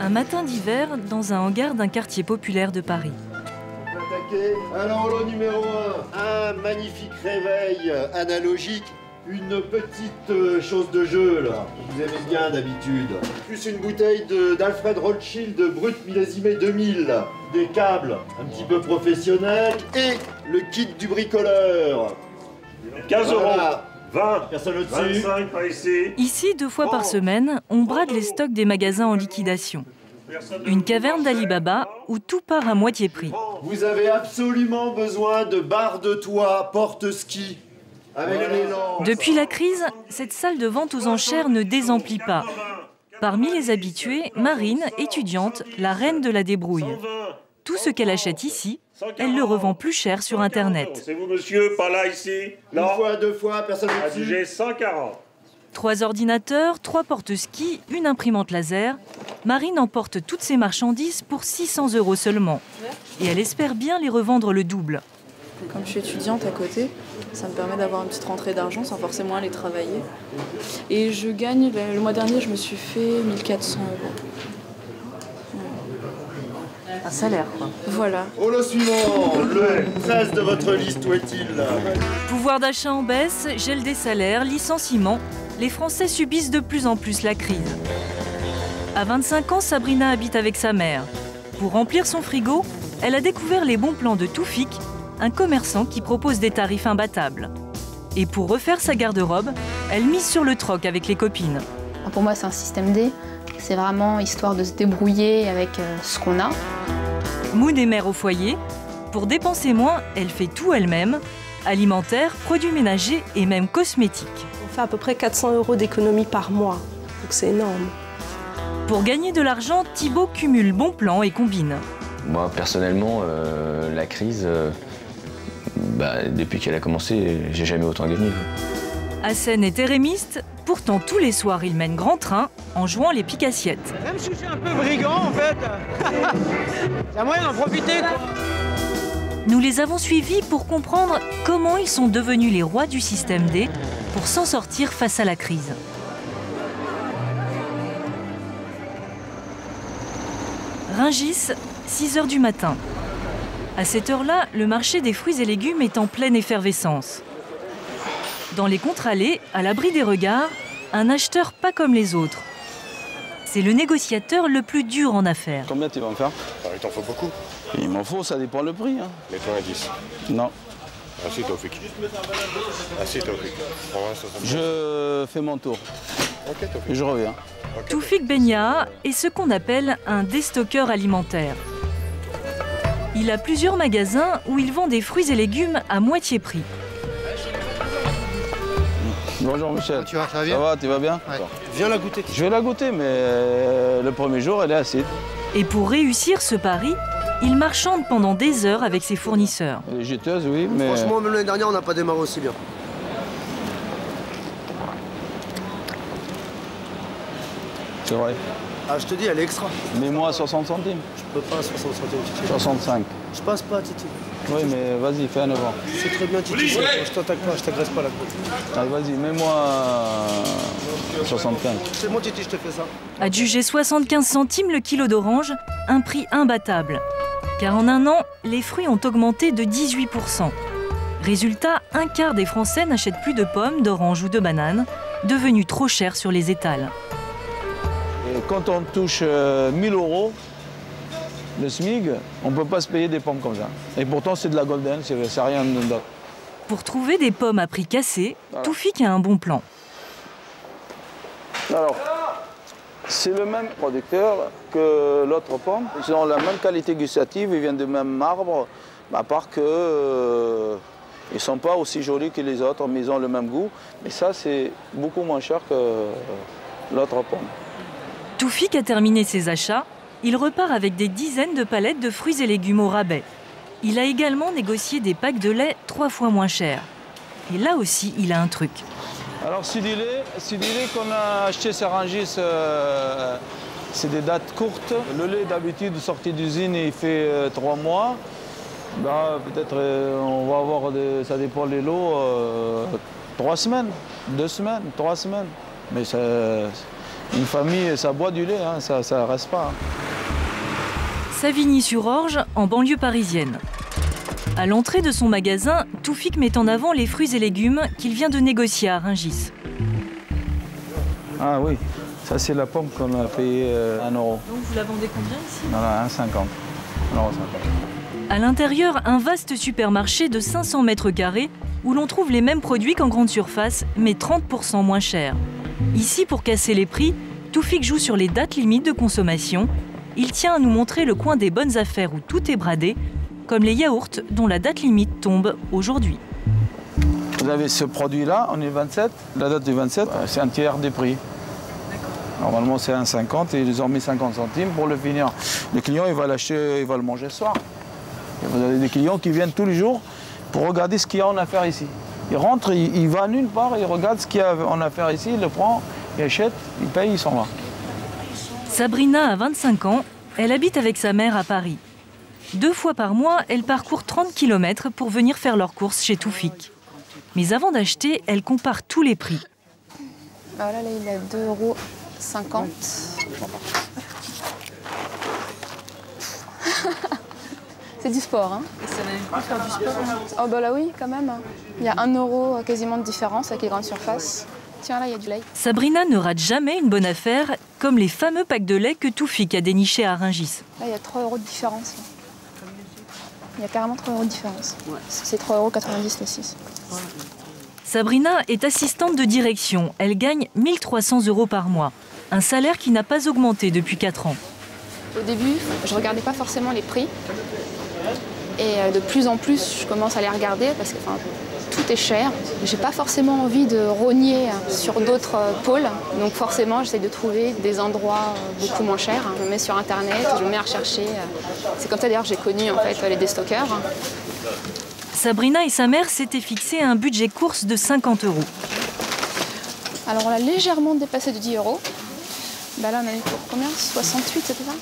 Un matin d'hiver, dans un hangar d'un quartier populaire de Paris. On peut attaquer. Alors, lot numéro 1. Un magnifique réveil analogique. Une petite chose de jeu, là. Vous aimez bien d'habitude. Plus une bouteille d'Alfred Rothschild brut millésimé 2000. Des câbles un petit peu professionnels. Et le kit du bricoleur. 15 euros. Voilà. 20. Personne au-dessus. 25 par ici. Ici, 2 fois par semaine, on brade les stocks des magasins en liquidation. Une caverne d'Ali Baba où tout part à moitié prix. Vous avez absolument besoin de barres de toit porte-ski. Avec l'élan. Depuis la crise, cette salle de vente aux enchères ne désemplit pas. Parmi les habitués, Marine, étudiante, la reine de la débrouille. Tout ce qu'elle achète ici, elle le revend plus cher sur Internet. C'est vous, monsieur, par là, ici? Une Non. fois, 2 fois, personne au-dessus. J'ai 140. 3 ordinateurs, 3 porte-skis, une imprimante laser. Marine emporte toutes ses marchandises pour 600 € seulement. Et elle espère bien les revendre le double. Comme je suis étudiante à côté, ça me permet d'avoir une petite rentrée d'argent sans forcément aller travailler. Et je gagne, le mois dernier, je me suis fait 1400 €. Un salaire, quoi. Voilà. Au lot suivant, le 13 de votre liste, où est-il? Pouvoir d'achat en baisse, gel des salaires, licenciements. Les Français subissent de plus en plus la crise. À 25 ans, Sabrina habite avec sa mère. Pour remplir son frigo, elle a découvert les bons plans de Toufik, un commerçant qui propose des tarifs imbattables. Et pour refaire sa garde-robe, elle mise sur le troc avec les copines. Pour moi, c'est un système D. C'est vraiment histoire de se débrouiller avec ce qu'on a. Moon est mère au foyer. Pour dépenser moins, elle fait tout elle-même. Alimentaire, produits ménagers et même cosmétiques. On fait à peu près 400 € d'économie par mois. Donc c'est énorme. Pour gagner de l'argent, Thibaut cumule bons plans et combine. Moi, personnellement, la crise, depuis qu'elle a commencé, j'ai jamais autant gagné. Hassen est érémiste, pourtant tous les soirs il mène grand train en jouant les piques-assiettes. Même si je suis un peu brigand en fait, c'est à moyen d'en profiter quoi. Nous les avons suivis pour comprendre comment ils sont devenus les rois du système D pour s'en sortir face à la crise. Rungis, 6 h du matin. À cette heure-là, le marché des fruits et légumes est en pleine effervescence. Dans les contre-allées, à l'abri des regards, un acheteur pas comme les autres. C'est le négociateur le plus dur en affaires. Combien tu vas me faire? Il t'en faut beaucoup. Il m'en faut, ça dépend le prix. Hein. Mets-toi un 10. Non. Assez Taufik. Assez Taufik. Je fais mon tour. Ok, Taufik. Et je reviens. Okay, Toufik Benia est ce qu'on appelle un déstockeur alimentaire. Il a plusieurs magasins où il vend des fruits et légumes à moitié prix. Bonjour Michel. Tu vas, ça va bien? Ça va, tu vas bien? Ouais. Viens la goûter. Je vais la goûter, mais le premier jour, elle est acide. Et pour réussir ce pari, il marchande pendant des heures avec ses fournisseurs. Elle est juteuse, oui, mais... Franchement, même l'année dernière, on n'a pas démarré aussi bien. C'est vrai. Ah, je te dis, elle est extra. Mets-moi 60 centimes. Je peux pas 60 centimes, Titi. 65. Je passe pas, Titi. Oui, mais vas-y, fais un effort. C'est très bien, Titi. Je t'attaque pas, je t'agresse pas la côte. Allez, vas-y, mets-moi 75. C'est bon, Titi, je te fais ça. Adjugé 75 centimes le kilo d'orange, un prix imbattable. Car en un an, les fruits ont augmenté de 18%. Résultat, un quart des Français n'achètent plus de pommes, d'oranges ou de bananes, devenues trop chères sur les étals. Et quand on touche 1000 €, le SMIC, on ne peut pas se payer des pommes comme ça. Et pourtant, c'est de la golden, c'est rien d'autre. Pour trouver des pommes à prix cassé, Toufik a un bon plan. Alors, c'est le même producteur que l'autre pomme. Ils ont la même qualité gustative, ils viennent du même arbre, à part que ils ne sont pas aussi jolis que les autres, mais ils ont le même goût. Mais ça, c'est beaucoup moins cher que l'autre pomme. Toufik a terminé ses achats. Il repart avec des dizaines de palettes de fruits et légumes au rabais. Il a également négocié des packs de lait 3 fois moins chers. Et là aussi, il a un truc. Alors, c'est du lait qu'on a acheté sur Rungis, c'est des dates courtes. Le lait, d'habitude, sorti d'usine, il fait 3 mois. Peut-être on va avoir, ça dépend des lots, 3 semaines, 2 semaines, 3 semaines. Mais Une famille, ça boit du lait, hein, ça ne reste pas. Savigny-sur-Orge, en banlieue parisienne. À l'entrée de son magasin, Toufik met en avant les fruits et légumes qu'il vient de négocier à Rungis. Ah oui, ça c'est la pomme qu'on a payé 1 €. Donc vous la vendez combien ici? Voilà, 1,50 €. À l'intérieur, un vaste supermarché de 500 mètres carrés où l'on trouve les mêmes produits qu'en grande surface, mais 30% moins chers. Ici, pour casser les prix, Toufik joue sur les dates limites de consommation. Il tient à nous montrer le coin des bonnes affaires où tout est bradé, comme les yaourts dont la date limite tombe aujourd'hui. Vous avez ce produit-là, on est 27, la date du 27, c'est un tiers des prix. Normalement, c'est 1,50 et ils ont mis 50 centimes pour le finir. Le client, il va l'acheter, il va le manger ce soir. Et vous avez des clients qui viennent tous les jours pour regarder ce qu'il y a en affaire ici. Il rentre, il va nulle part, il regarde ce qu'il y a en affaire ici, il le prend, il achète, il paye, il s'en va. Sabrina a 25 ans, elle habite avec sa mère à Paris. 2 fois par mois, elle parcourt 30 km pour venir faire leurs courses chez Toufik. Mais avant d'acheter, elle compare tous les prix. Voilà, là, il est à 2,50 €. C'est du sport, hein. Et ça va même plus faire du sport, hein. Oh bah là oui, quand même. Il y a 1 € quasiment de différence avec les grandes surfaces. Tiens, là, il y a du lait. Sabrina ne rate jamais une bonne affaire, comme les fameux packs de lait que Toufik a dénichés à Rungis. Là, il y a 3 € de différence. Là. Il y a carrément 3 € de différence. Ouais. C'est 3,90 € les 6. Ouais. Sabrina est assistante de direction. Elle gagne 1 300 € par mois. Un salaire qui n'a pas augmenté depuis 4 ans. Au début, je ne regardais pas forcément les prix. Et de plus en plus, je commence à les regarder parce que tout est cher. J'ai pas forcément envie de rogner sur d'autres pôles. Donc forcément, j'essaie de trouver des endroits beaucoup moins chers. Je me mets sur Internet, je me mets à rechercher. C'est comme ça d'ailleurs que j'ai connu en fait les déstockeurs. Sabrina et sa mère s'étaient fixé un budget course de 50 €. Alors on l'a légèrement dépassé de 10 €. Bah là on a eu pour combien? 68, c'était ça?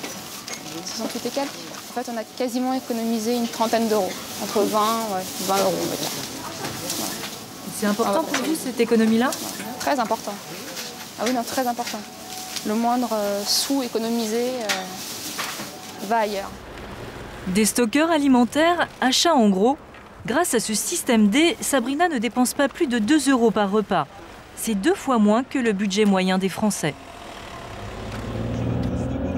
68 et quelques. En fait, on a quasiment économisé une trentaine d'euros. Entre 20 €, on va dire. Ouais. C'est important pour vous, cette économie-là? Très important. Ah oui, non, très important. Le moindre sou économisé va ailleurs. Des stockeurs alimentaires, achats en gros. Grâce à ce système D, Sabrina ne dépense pas plus de 2 € par repas. C'est 2 fois moins que le budget moyen des Français.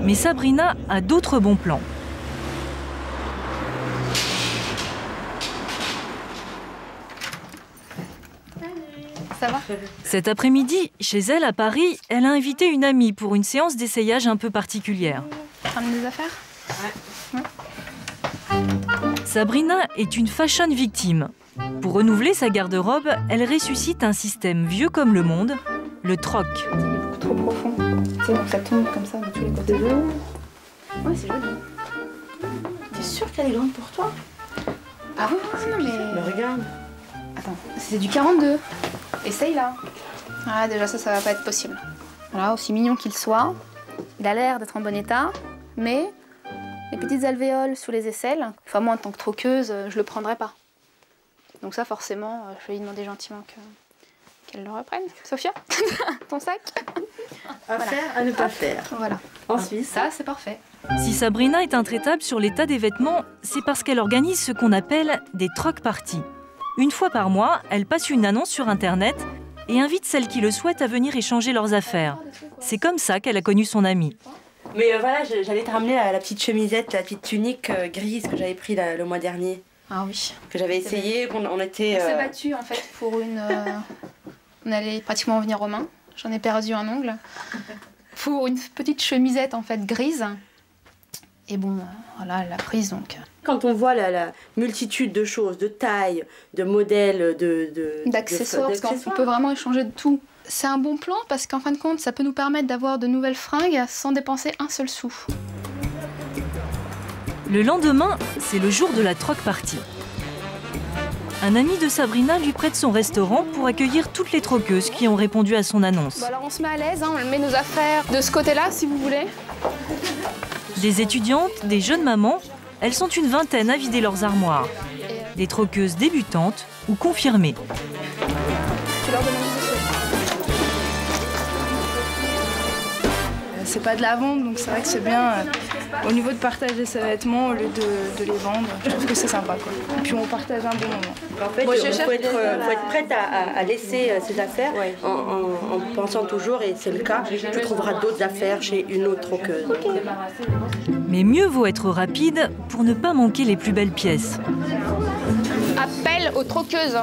Mais Sabrina a d'autres bons plans. Ça va? Cet après-midi, chez elle à Paris, elle a invité une amie pour une séance d'essayage un peu particulière. Ramener des affaires? Ouais. Sabrina est une fashion victime. Pour renouveler sa garde-robe, elle ressuscite un système vieux comme le monde, le troc. Il est beaucoup trop profond. Tu sais, donc ça tombe comme ça de tous les côtés. Ouais, c'est joli. T'es sûre qu'elle est grande pour toi? Ah oui, non mais... Mais regarde. Attends, c'est du 42. Essaye là. Ah déjà ça va pas être possible. Voilà, aussi mignon qu'il soit, il a l'air d'être en bon état, mais les petites alvéoles sous les aisselles, enfin moi en tant que troqueuse, je le prendrais pas. Donc ça forcément, je vais lui demander gentiment qu'elle le reprenne. Sophia, ton sac. À voilà. Faire, à ne pas faire. Voilà. Ensuite, ça c'est parfait. Si Sabrina est intraitable sur l'état des vêtements, c'est parce qu'elle organise ce qu'on appelle des troc parties. Une fois par mois, elle passe une annonce sur Internet et invite celles qui le souhaitent à venir échanger leurs affaires. C'est comme ça qu'elle a connu son amie. Mais voilà, j'allais te ramener la petite chemisette, la petite tunique grise que j'avais pris le mois dernier. Ah oui. Que j'avais essayé, on était... On s'est battu en fait pour une... on allait pratiquement venir aux mains. J'en ai perdu un ongle. Pour une petite chemisette en fait grise. Et bon, voilà, elle l'a prise donc. Quand on voit la multitude de choses, de tailles, de modèles, d'accessoires, parce qu'on peut vraiment échanger de tout. C'est un bon plan parce qu'en fin de compte, ça peut nous permettre d'avoir de nouvelles fringues sans dépenser un seul sou. Le lendemain, c'est le jour de la troc party. Un ami de Sabrina lui prête son restaurant pour accueillir toutes les troqueuses qui ont répondu à son annonce. Bon alors on se met à l'aise, hein, on met nos affaires de ce côté-là si vous voulez. Des étudiantes, des jeunes mamans, elles sont une vingtaine à vider leurs armoires. Des troqueuses débutantes ou confirmées. Tu leur demandes c'est pas de la vente, donc c'est vrai que c'est bien au niveau de partager ses vêtements au lieu de les vendre. Je trouve que c'est sympa, quoi. Et puis on partage un bon moment. En fait, il faut être prête à laisser ses affaires en pensant toujours, et c'est le cas, tu trouveras d'autres affaires chez une autre troqueuse. Mais mieux vaut être rapide pour ne pas manquer les plus belles pièces. Appel aux troqueuses.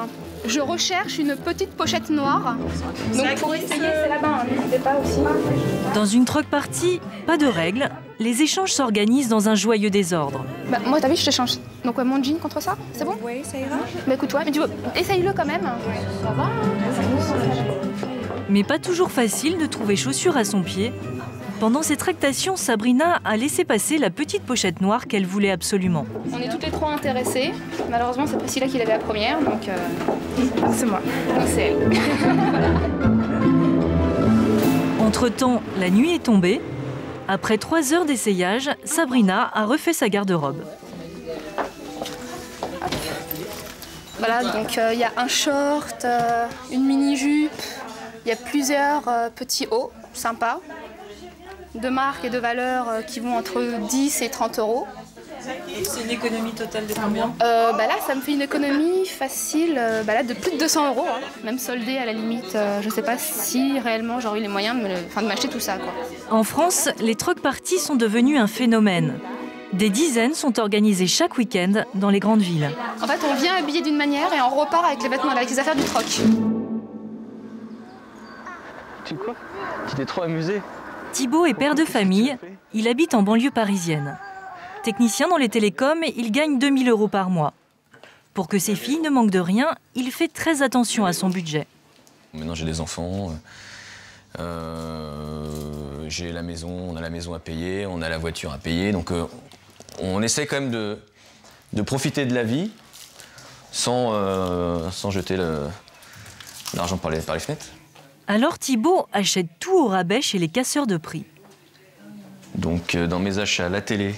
Je recherche une petite pochette noire. Donc pour essayer, c'est là-bas, n'hésitez pas aussi. Dans une troc party, pas de règles, les échanges s'organisent dans un joyeux désordre. Bah, moi, t'as vu, je t'échange. Donc, mon jean contre ça, c'est bon? Oui, ça ira. Bah écoute, mais tu veux, essaye-le quand même. Ça va. Mais pas toujours facile de trouver chaussures à son pied. Pendant ces tractations, Sabrina a laissé passer la petite pochette noire qu'elle voulait absolument. On est toutes les trois intéressées. Malheureusement, c'est Priscilla qui l'avait la première, donc c'est moi. Donc c'est elle. Entre-temps, la nuit est tombée. Après 3 heures d'essayage, Sabrina a refait sa garde-robe. Voilà, donc il y a un short, une mini-jupe, il y a plusieurs petits hauts sympas, de marques et de valeurs qui vont entre 10 et 30 euros. C'est une économie totale de combien? Là, ça me fait une économie facile de plus de 200 euros, hein. Même soldée à la limite. Je ne sais pas si réellement j'aurais eu les moyens de m'acheter tout ça, quoi. En France, les troc parties sont devenues un phénomène. Des dizaines sont organisées chaque week-end dans les grandes villes. En fait, on vient habillé d'une manière et on repart avec les vêtements, avec les affaires du troc. Tu quoi? Tu t'es trop amusé? Thibaut est père de famille. Il habite en banlieue parisienne. Technicien dans les télécoms, il gagne 2 000 euros par mois. Pour que ses filles ne manquent de rien, il fait très attention à son budget. Maintenant, j'ai des enfants. J'ai la maison, on a la maison à payer, on a la voiture à payer. Donc, on essaie quand même de profiter de la vie sans jeter l'argent par les fenêtres. Alors Thibaut achète tout au rabais chez les casseurs de prix. Donc, dans mes achats, la télé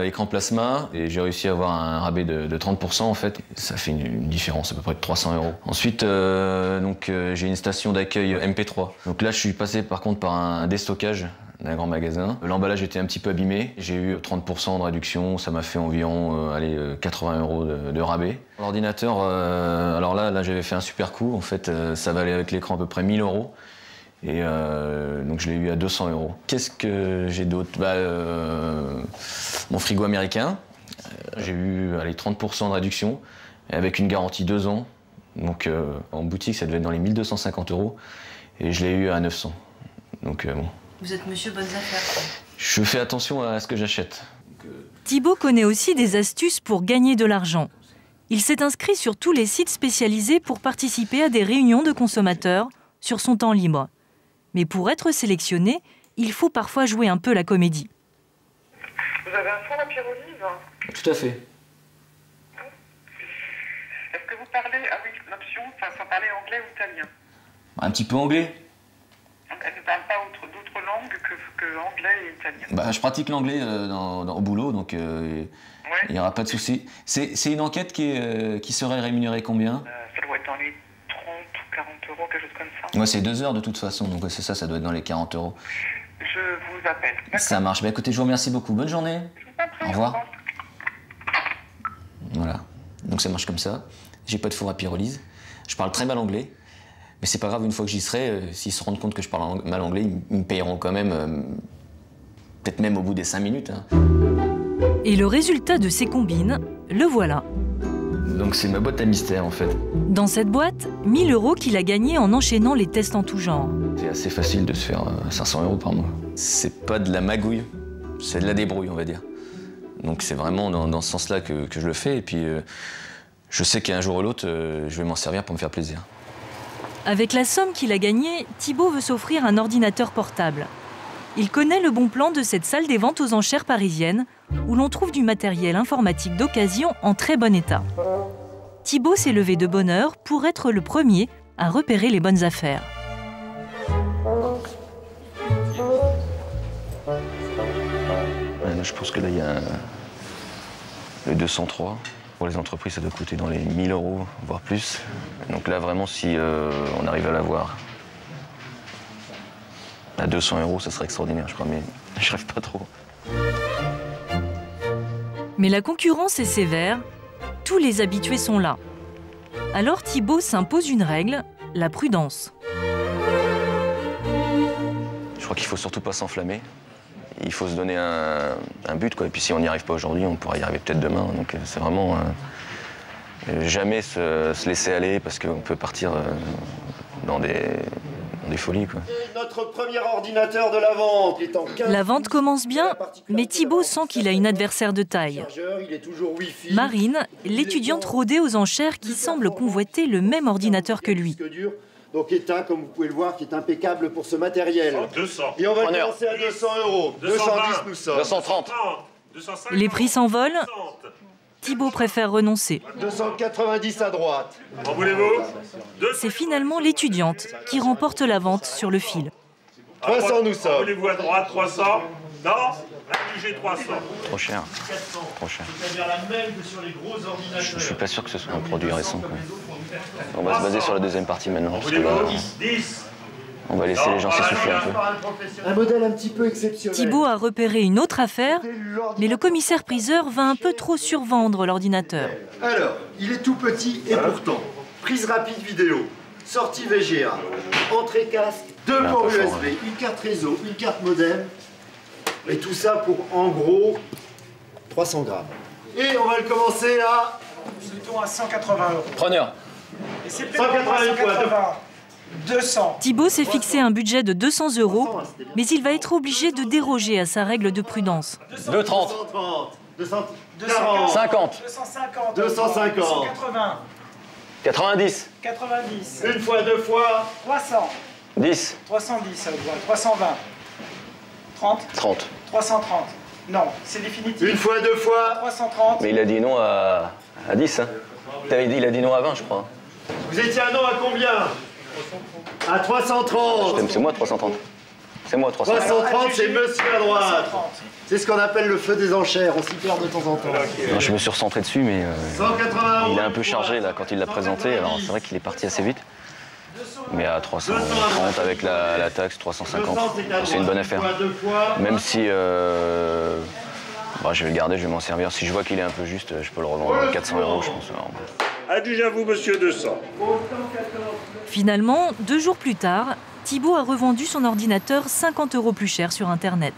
écran plasma, et j'ai réussi à avoir un rabais de 30% en fait. Ça fait une différence à peu près de 300 euros. Ensuite, j'ai une station d'accueil MP3. Donc là, je suis passé par contre par un déstockage d'un grand magasin. L'emballage était un petit peu abîmé. J'ai eu 30% de réduction, ça m'a fait environ 80 euros de rabais. L'ordinateur, alors là j'avais fait un super coup. En fait, ça valait avec l'écran à peu près 1000 euros. Et donc je l'ai eu à 200 euros. Qu'est-ce que j'ai d'autre? Mon frigo américain, j'ai eu 30% de réduction, avec une garantie 2 ans. Donc en boutique, ça devait être dans les 1250 euros. Et je l'ai eu à 900. Donc bon. Vous êtes monsieur bonnes affaires. Je fais attention à ce que j'achète. Thibaut connaît aussi des astuces pour gagner de l'argent. Il s'est inscrit sur tous les sites spécialisés pour participer à des réunions de consommateurs sur son temps libre. Mais pour être sélectionné, il faut parfois jouer un peu la comédie. Vous avez un four à pyrolyse? Tout à fait. Est-ce que vous parlez... Ah oui, l'option, ça parler anglais ou italien? Un petit peu anglais. Elle ne parle pas d'autres langues que anglais et italien. Je pratique l'anglais au boulot, donc il n'y aura pas de souci. C'est une enquête qui serait rémunérée combien? Ça doit être dans les 30 ou 40 euros, quelque chose comme ça. Ouais, c'est 2 heures de toute façon, donc c'est ça doit être dans les 40 euros. Je vous appelle. Ça marche. Écoutez, je vous remercie beaucoup. Bonne journée. Au revoir. Voilà. Donc ça marche comme ça. J'ai pas de four à pyrolyse. Je parle très mal anglais. Mais c'est pas grave, une fois que j'y serai, s'ils se rendent compte que je parle mal anglais, ils me payeront quand même, peut-être même au bout des 5 minutes. Hein. Et le résultat de ces combines, le voilà. Donc c'est ma boîte à mystère en fait. Dans cette boîte, 1 000 euros qu'il a gagnés en enchaînant les tests en tout genre. C'est assez facile de se faire 500 euros par mois. C'est pas de la magouille, c'est de la débrouille on va dire. Donc c'est vraiment dans ce sens-là que je le fais. Et puis je sais qu'un jour ou l'autre, je vais m'en servir pour me faire plaisir. Avec la somme qu'il a gagnée, Thibaut veut s'offrir un ordinateur portable. Il connaît le bon plan de cette salle des ventes aux enchères parisiennes, où l'on trouve du matériel informatique d'occasion en très bon état. Thibaut s'est levé de bonne heure pour être le premier à repérer les bonnes affaires. Je pense que là, il y a le 203. Pour les entreprises, ça doit coûter dans les 1 000 euros, voire plus. Donc là, vraiment, si on arrive à l'avoir À 200 €, ça serait extraordinaire, je crois, mais je rêve pas trop. Mais la concurrence est sévère, tous les habitués sont là. Alors Thibaut s'impose une règle, la prudence. Je crois qu'il faut surtout pas s'enflammer. Il faut se donner un but, quoi. Et puis si on n'y arrive pas aujourd'hui, on pourra y arriver peut-être demain. Donc c'est vraiment jamais se laisser aller parce qu'on peut partir dans des folies, quoi. Notre premier ordinateur de la vente est en 15... La vente commence bien, mais Thibaut sent qu'il a une adversaire de taille. Marine, l'étudiante rodée aux enchères qui semble convoiter le même ordinateur que lui. Donc éteint, comme vous pouvez le voir, qui est impeccable pour ce matériel. 200. Et on va commencer à 200 €. 210 nous sommes. 230. 250. Les prix s'envolent. Thibaut préfère renoncer. 290 à droite. En voulez-vous? C'est finalement l'étudiante qui remporte la vente sur le fil. 300 nous sommes. Voulez-vous à droite 300? Non? J'ai 300. Trop cher. Trop cher. C'est-à-dire la même que sur les gros ordinateurs. Je suis pas sûr que ce soit un produit récent, quoi. On va se baser sur la deuxième partie maintenant, parce que là, on va laisser les gens s'essouffler un peu. Un modèle un petit peu exceptionnel. Thibaut a repéré une autre affaire, mais le commissaire-priseur va un peu trop survendre l'ordinateur. Alors, il est tout petit et pourtant, prise rapide vidéo, sortie VGA, entrée casque, 2 ports USB, une carte réseau, une carte modem, et tout ça pour en gros 300 grammes. Et on va le commencer à... Nous à 180 €. Preneur. Et c'est 180. 200. Thibaut s'est fixé un budget de 200 €, mais il va être obligé de déroger à sa règle de prudence. 230. 240. 50. 250. 250. 280. 90. 90. Une fois, deux fois. 300. 10. 310, 320. 30. 30. 330. Non, c'est définitif. Une fois, deux fois. 330. Mais il a dit non à 10, hein. T'avais dit il a dit non à 20, je crois. Vous étiez à non à combien? À 330. C'est moi 330. C'est moi 330. 330, c'est monsieur à droite. C'est ce qu'on appelle le feu des enchères, on s'y perd de temps en temps. Non, je me suis recentré dessus, mais 180 il est un peu chargé là quand il l'a présenté. Alors c'est vrai qu'il est parti assez vite. Mais à 330 avec la taxe, 350, c'est une bonne affaire. Même si je vais le garder, je vais m'en servir. Si je vois qu'il est un peu juste, je peux le revendre à 400 €, je pense. Adjuge à vous, monsieur 200. Finalement, 2 jours plus tard, Thibaut a revendu son ordinateur 50 € plus cher sur Internet.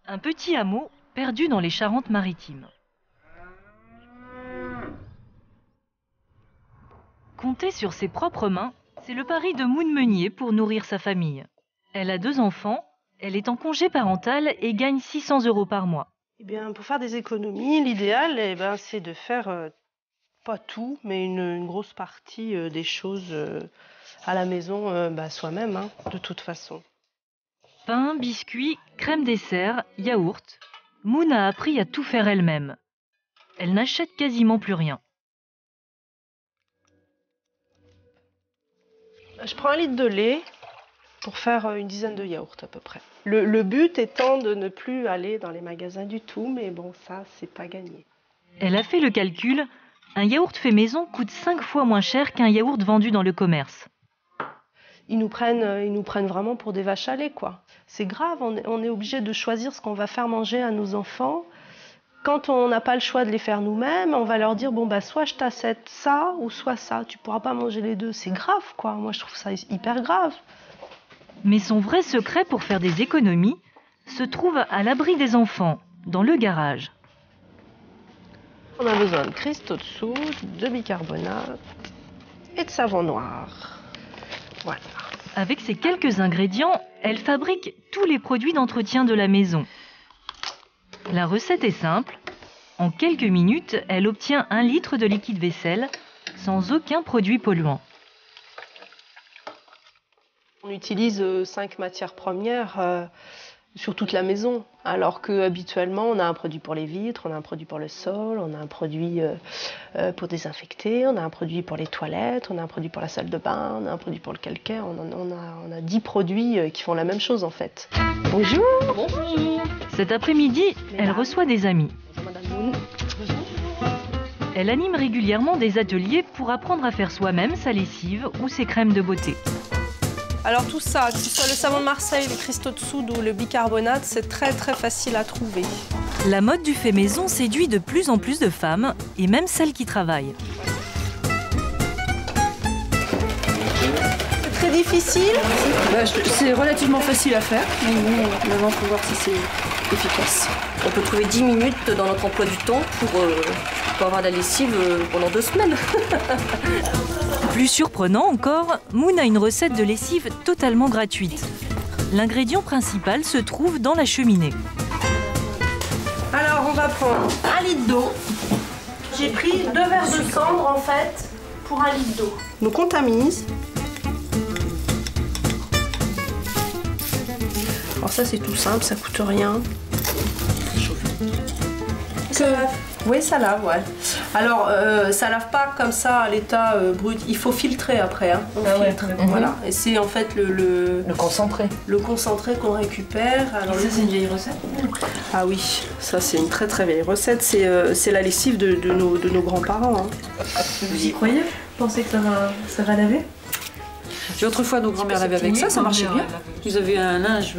Un petit hameau perdu dans les Charentes-Maritimes. Compter sur ses propres mains, c'est le pari de Moune Meunier pour nourrir sa famille. Elle a 2 enfants, elle est en congé parental et gagne 600 € par mois. Eh bien, pour faire des économies, l'idéal, c'est de faire, pas tout, mais une grosse partie des choses à la maison soi-même, hein, de toute façon. Pain, biscuits, crème dessert, yaourt. Moune a appris à tout faire elle-même. Elle n'achète quasiment plus rien. Je prends 1 litre de lait pour faire une dizaine de yaourts à peu près. Le but étant de ne plus aller dans les magasins du tout, mais bon, ça, c'est pas gagné. Elle a fait le calcul, un yaourt fait maison coûte 5 fois moins cher qu'un yaourt vendu dans le commerce. Ils nous prennent vraiment pour des vaches à lait, quoi. C'est grave, on est obligé de choisir ce qu'on va faire manger à nos enfants. Quand on n'a pas le choix de les faire nous-mêmes, on va leur dire, soit je t'achète ça, ou soit ça. Tu pourras pas manger les deux. C'est grave, quoi. Moi, je trouve ça hyper grave. Mais son vrai secret pour faire des économies se trouve à l'abri des enfants, dans le garage. On a besoin de cristaux de soude, de bicarbonate et de savon noir. Voilà. Avec ces quelques ingrédients, elle fabrique tous les produits d'entretien de la maison. La recette est simple. En quelques minutes, elle obtient 1 litre de liquide vaisselle sans aucun produit polluant. On utilise 5 matières premières sur toute la maison, alors qu'habituellement, on a un produit pour les vitres, on a un produit pour le sol, on a un produit pour désinfecter, on a un produit pour les toilettes, on a un produit pour la salle de bain, on a un produit pour le calcaire, on a 10 produits qui font la même chose en fait. Bonjour. Bonjour. Cet après-midi, elle reçoit des amis. Bonjour Madame Moune. Elle anime régulièrement des ateliers pour apprendre à faire soi-même sa lessive ou ses crèmes de beauté. Alors tout ça, que ce soit le savon de Marseille, le cristaux de soude ou le bicarbonate, c'est très facile à trouver. La mode du fait maison séduit de plus en plus de femmes, et même celles qui travaillent. C'est très difficile. C'est relativement facile à faire, mais bon, maintenant il faut voir si c'est efficace. On peut trouver 10 minutes dans notre emploi du temps pour avoir de la lessive pendant 2 semaines. Plus surprenant encore, Moon a une recette de lessive totalement gratuite. L'ingrédient principal se trouve dans la cheminée. Alors on va prendre 1 litre d'eau. J'ai pris 2 verres de cendre en fait pour 1 litre d'eau. Donc on tamise. Alors ça c'est tout simple, ça coûte rien. Oui, ça lave, ouais. Alors, ça lave pas comme ça à l'état brut. Il faut filtrer après. Hein. On filtre, voilà. Et c'est en fait le concentré. Le concentré qu'on récupère. Alors, ça, c'est une vieille recette? Ah oui, ça c'est une très vieille recette. C'est la lessive de nos grands-parents. Hein. Vous y croyez? Vous pensez que ça va laver? Autrefois, nos grands-mères lavaient avec ça marchait bien. Vous avez un linge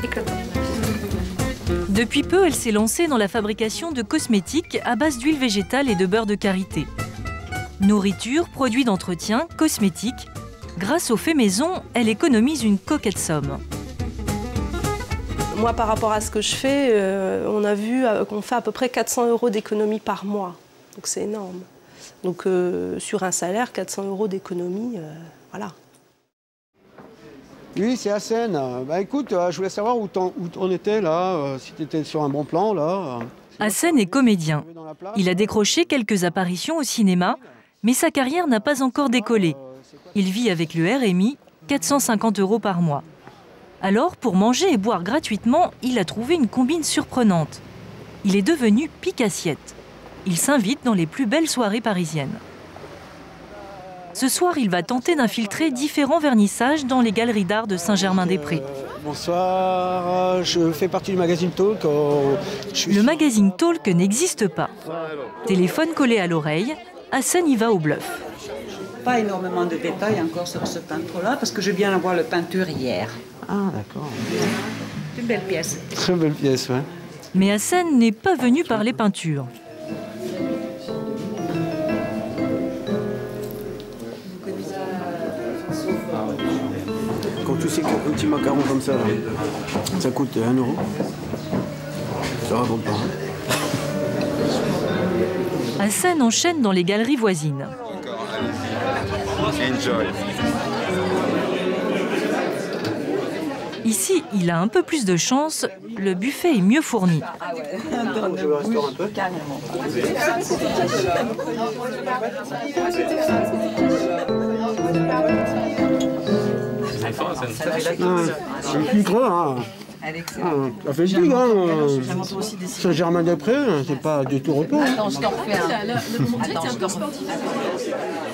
éclatant. Depuis peu, elle s'est lancée dans la fabrication de cosmétiques à base d'huile végétale et de beurre de karité. Nourriture, produits d'entretien, cosmétiques. Grâce au fait maison, elle économise une coquette somme. Moi, par rapport à ce que je fais, on a vu qu'on fait à peu près 400 € d'économie par mois. Donc c'est énorme. Donc sur un salaire, 400 € d'économie, voilà. Oui, c'est Hassen. Bah écoute, je voulais savoir où on était là, si tu étais sur un bon plan là. Hassen est comédien. Il a décroché quelques apparitions au cinéma, mais sa carrière n'a pas encore décollé. Il vit avec le RMI, 450 € par mois. Alors, pour manger et boire gratuitement, il a trouvé une combine surprenante. Il est devenu pique-assiette. Il s'invite dans les plus belles soirées parisiennes. Ce soir, il va tenter d'infiltrer différents vernissages dans les galeries d'art de Saint-Germain-des-Prés. Bonsoir, je fais partie du magazine Talk. Le magazine Talk n'existe pas. Téléphone collé à l'oreille, Hassen y va au bluff. Pas énormément de détails encore sur ce peintre-là, parce que je viens avoir le peinture hier. Ah, d'accord. C'est une belle pièce. Très belle pièce, ouais. Mais Hassen n'est pas venu par les peintures. Quand tu sais qu'un petit macaron comme ça, ça coûte 1 €, ça raconte pas. Hassen enchaîne dans les galeries voisines. Enjoy. Ici, il a un peu plus de chance, le buffet est mieux fourni. Je restaure un peu. C'est plus gros, hein. Ça fait du, hein. Saint-Germain-des-Prés, c'est pas du tout repos.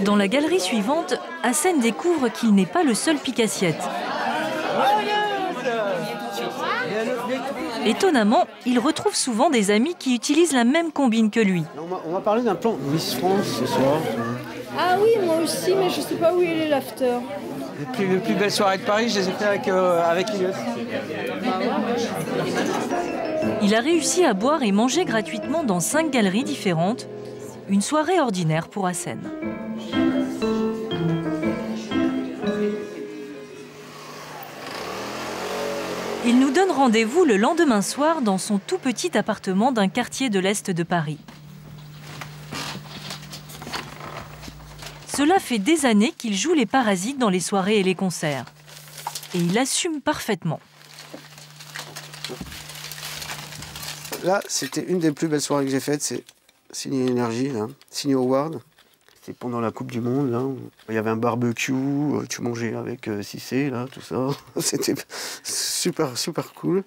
Dans la galerie suivante, Hassen découvre qu'il n'est pas le seul pique-assiette. Étonnamment, il retrouve souvent des amis qui utilisent la même combine que lui. On va parler d'un plan Miss France ce soir. Ah oui, moi aussi, mais je sais pas où il est l'after. Les plus belles soirées de Paris, je les ai fait avec Ilios. Il a réussi à boire et manger gratuitement dans 5 galeries différentes. Une soirée ordinaire pour Hassen. Il nous donne rendez-vous le lendemain soir dans son tout petit appartement d'un quartier de l'Est de Paris. Cela fait des années qu'il joue les parasites dans les soirées et les concerts. Et il assume parfaitement. Là, c'était une des plus belles soirées que j'ai faites, c'est Signé Énergie, là. Signé Award. C'était pendant la Coupe du Monde, là. Il y avait un barbecue, tu mangeais avec Cissé, là, tout ça. C'était super cool.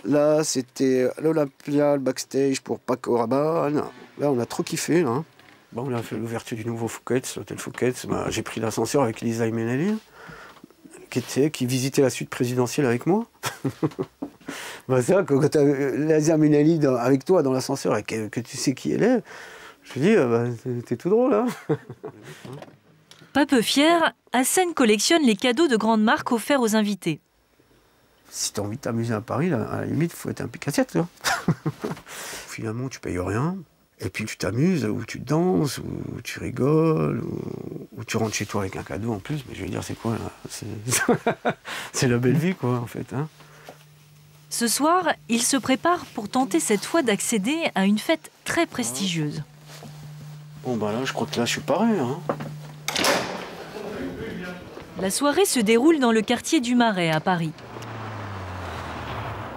Là, c'était l'Olympia, le backstage pour Paco Rabanne. Là, on a trop kiffé, là. Bon, on a fait l'ouverture du nouveau Fouquet's, l'hôtel Fouquet's. Bah, j'ai pris l'ascenseur avec Lisa Imenelli, qui visitait la suite présidentielle avec moi. Bah ça, quand tu as Lisa Imenelli avec toi dans l'ascenseur et que tu sais qui elle est, Je lui dis, bah, t'es tout drôle, hein. Pas peu fier, Hassen collectionne les cadeaux de grandes marques offerts aux invités. Si tu as envie de t'amuser à Paris, là, à la limite, il faut être un pique-assiette. Finalement, tu payes rien. Et puis tu t'amuses, ou tu danses, ou tu rigoles, ou tu rentres chez toi avec un cadeau en plus. Mais je veux dire, c'est quoi là? C'est la belle vie, quoi, en fait. Hein. Ce soir, il se prépare pour tenter cette fois d'accéder à une fête très prestigieuse. Bon, bah là, je crois que là, je suis paré. Hein. La soirée se déroule dans le quartier du Marais, à Paris.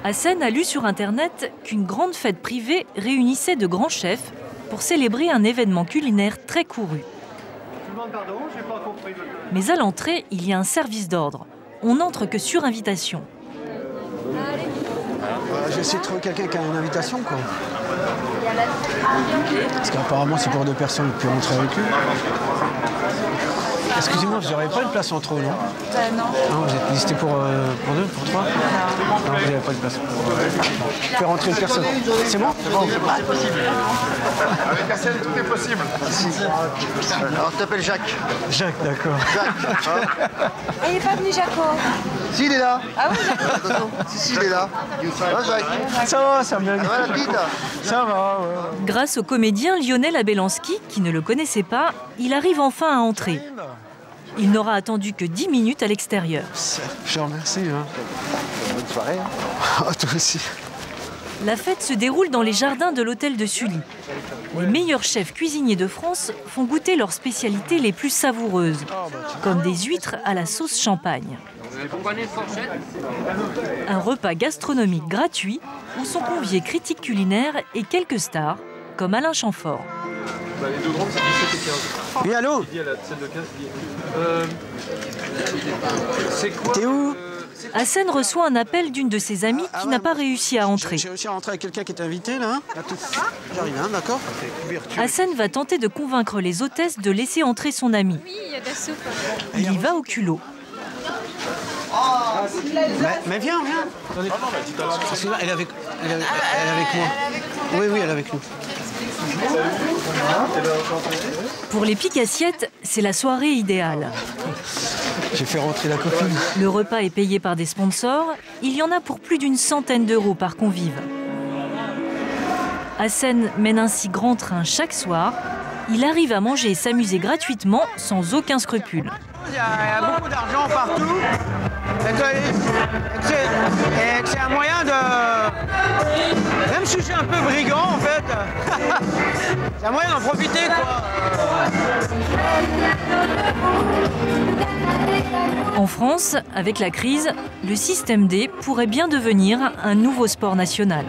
Hassen a lu sur Internet qu'une grande fête privée réunissait de grands chefs pour célébrer un événement culinaire très couru. Mais à l'entrée, il y a un service d'ordre. On n'entre que sur invitation. J'ai essayé de trouver quelqu'un qui a une invitation, quoi. Parce qu'apparemment, c'est pour 2 personnes qui peuvent rentrer avec eux. Excusez-moi, vous n'aurez pas une place en trop, non? Non. Non, vous êtes listé pour 2, pour 3? Non, vous n'avez pas de place. Vous pouvez rentrer une personne. C'est bon? C'est possible. Avec Hassen, tout est possible. Alors, tu t'appelles Jacques. Jacques, d'accord. Jacques. Et il n'est pas venu, Jaco? Si, il est là. Ah oui, Jaco. Si, il est là. Ah, Jacques. Ça va, ça va bien. Ça va, la petite? Ça va, ouais. Grâce au comédien Lionel Abelanski, qui ne le connaissait pas, il arrive enfin à entrer. Il n'aura attendu que 10 minutes à l'extérieur. Je remercie. Hein. Bonne soirée. Ah, toi aussi. La fête se déroule dans les jardins de l'hôtel de Sully. Les meilleurs chefs cuisiniers de France font goûter leurs spécialités les plus savoureuses, comme des huîtres à la sauce champagne. Un repas gastronomique gratuit où sont conviés critiques culinaires et quelques stars, comme Alain Chamfort. Bah, les 2 grandes, c'est 17 et 15. Oui, allô? Il dit à celle de 15, c'est quoi? T'es où? Hassen reçoit un appel d'une de ses amies qui n'a pas réussi à entrer. J'ai réussi à rentrer avec quelqu'un qui est invité, là. J'arrive, hein, d'accord? Hassen va tenter de convaincre les hôtesses de laisser entrer son amie. Oui, il y a de la soupe. Il y va au culot. Mais viens, viens. Elle est avec moi. Oui, elle est avec nous. Pour les pique-assiettes, c'est la soirée idéale. J'ai fait rentrer la copine. Le repas est payé par des sponsors. Il y en a pour plus d'une centaine d'euros par convive. Hassen mène ainsi grand train chaque soir. Il arrive à manger et s'amuser gratuitement sans aucun scrupule. Il y a beaucoup d'argent partout. C'est un moyen de... Même si je suis un peu brigand, en fait, c'est un moyen d'en profiter, quoi. En France, avec la crise, le système D pourrait bien devenir un nouveau sport national.